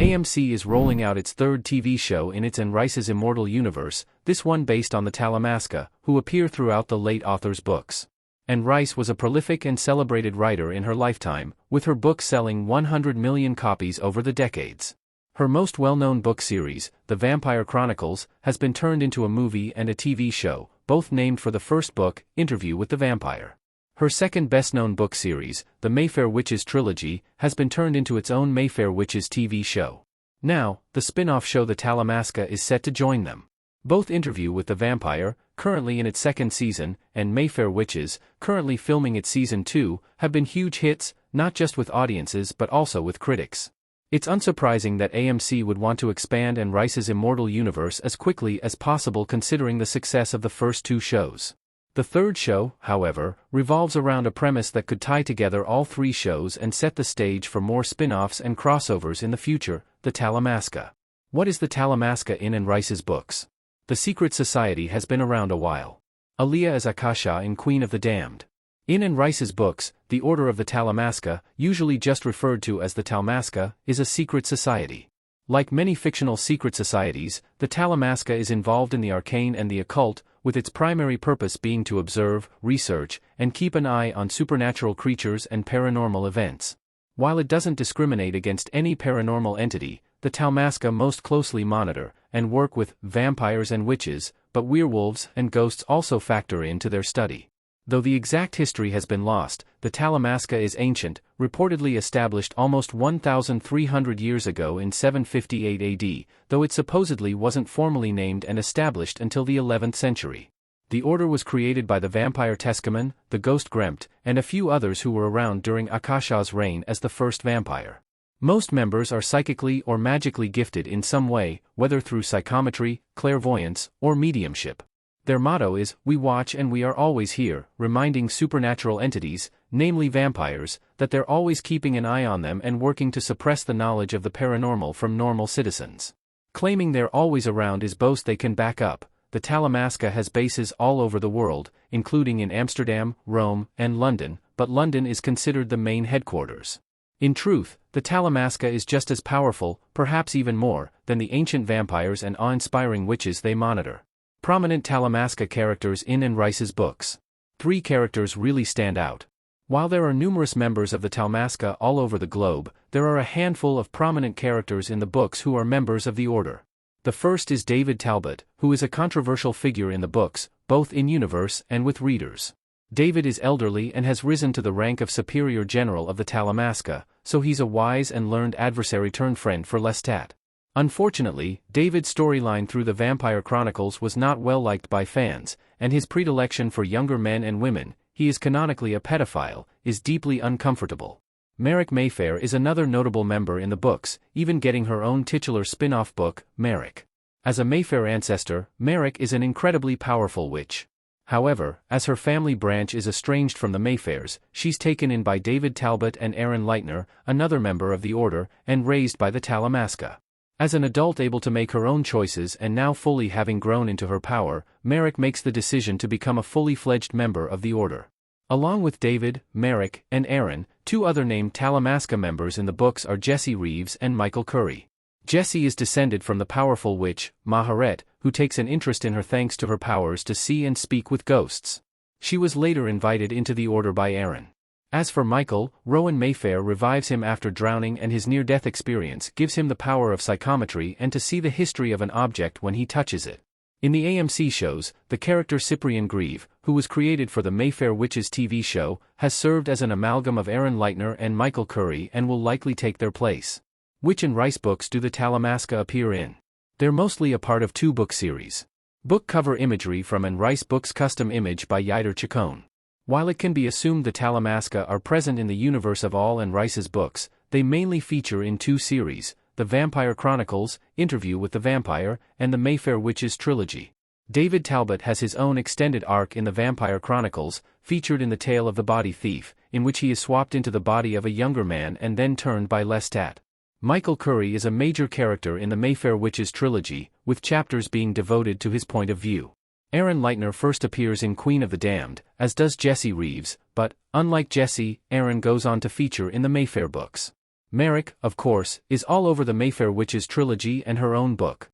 AMC is rolling out its third TV show in its Anne Rice's Immortal universe, this one based on the Talamasca, who appear throughout the late author's books. Anne Rice was a prolific and celebrated writer in her lifetime, with her books selling 100 million copies over the decades. Her most well-known book series, The Vampire Chronicles, has been turned into a movie and a TV show, both named for the first book, Interview with the Vampire. Her second best-known book series, the Mayfair Witches trilogy, has been turned into its own Mayfair Witches TV show. Now, the spin-off show The Talamasca is set to join them. Both Interview with the Vampire, currently in its second season, and Mayfair Witches, currently filming its season 2, have been huge hits, not just with audiences but also with critics. It's unsurprising that AMC would want to expand Anne Rice's Immortal universe as quickly as possible considering the success of the first two shows. The third show, however, revolves around a premise that could tie together all three shows and set the stage for more spin-offs and crossovers in the future, the Talamasca. What is the Talamasca in Anne Rice's books? The secret society has been around a while. Aaliyah is Akasha in Queen of the Damned. In Anne Rice's books, the Order of the Talamasca, usually just referred to as the Talamasca, is a secret society. Like many fictional secret societies, the Talamasca is involved in the arcane and the occult, with its primary purpose being to observe, research, and keep an eye on supernatural creatures and paranormal events. While it doesn't discriminate against any paranormal entity, the Talamasca most closely monitor and work with vampires and witches, but werewolves and ghosts also factor into their study. Though the exact history has been lost, the Talamasca is ancient, reportedly established almost 1,300 years ago in 758 AD, though it supposedly wasn't formally named and established until the 11th century. The order was created by the vampire Tescaman, the ghost Gremt, and a few others who were around during Akasha's reign as the first vampire. Most members are psychically or magically gifted in some way, whether through psychometry, clairvoyance, or mediumship. Their motto is, "We watch and we are always here," reminding supernatural entities, namely vampires, that they're always keeping an eye on them and working to suppress the knowledge of the paranormal from normal citizens. Claiming they're always around is boast they can back up. The Talamasca has bases all over the world, including in Amsterdam, Rome, and London, but London is considered the main headquarters. In truth, the Talamasca is just as powerful, perhaps even more, than the ancient vampires and awe-inspiring witches they monitor. Prominent Talamasca characters in Anne Rice's books. 3 characters really stand out. While there are numerous members of the Talamasca all over the globe, there are a handful of prominent characters in the books who are members of the Order. The first is David Talbot, who is a controversial figure in the books, both in-universe and with readers. David is elderly and has risen to the rank of Superior General of the Talamasca, so he's a wise and learned adversary turned friend for Lestat. Unfortunately, David's storyline through the Vampire Chronicles was not well liked by fans, and his predilection for younger men and women, he is canonically a pedophile, is deeply uncomfortable. Merrick Mayfair is another notable member in the books, even getting her own titular spin-off book, Merrick. As a Mayfair ancestor, Merrick is an incredibly powerful witch. However, as her family branch is estranged from the Mayfairs, she's taken in by David Talbot and Aaron Leitner, another member of the Order, and raised by the Talamasca. As an adult able to make her own choices and now fully having grown into her power, Merrick makes the decision to become a fully fledged member of the Order. Along with David, Merrick, and Aaron, 2 other named Talamasca members in the books are Jesse Reeves and Michael Curry. Jesse is descended from the powerful witch, Maharet, who takes an interest in her thanks to her powers to see and speak with ghosts. She was later invited into the Order by Aaron. As for Michael, Rowan Mayfair revives him after drowning, and his near-death experience gives him the power of psychometry and to see the history of an object when he touches it. In the AMC shows, the character Cyprian Grieve, who was created for the Mayfair Witches TV show, has served as an amalgam of Aaron Leitner and Michael Curry and will likely take their place. Which Anne Rice books do the Talamasca appear in? They're mostly a part of 2 book series. Book cover imagery from Anne Rice books, custom image by Yider Chacon. While it can be assumed the Talamasca are present in the universe of all Anne Rice's books, they mainly feature in 2 series, The Vampire Chronicles, Interview with the Vampire, and the Mayfair Witches trilogy. David Talbot has his own extended arc in the Vampire Chronicles, featured in The Tale of the Body Thief, in which he is swapped into the body of a younger man and then turned by Lestat. Michael Curry is a major character in the Mayfair Witches trilogy, with chapters being devoted to his point of view. Aaron Leitner first appears in Queen of the Damned, as does Jesse Reeves, but, unlike Jesse, Aaron goes on to feature in the Mayfair books. Merrick, of course, is all over the Mayfair Witches trilogy and her own book.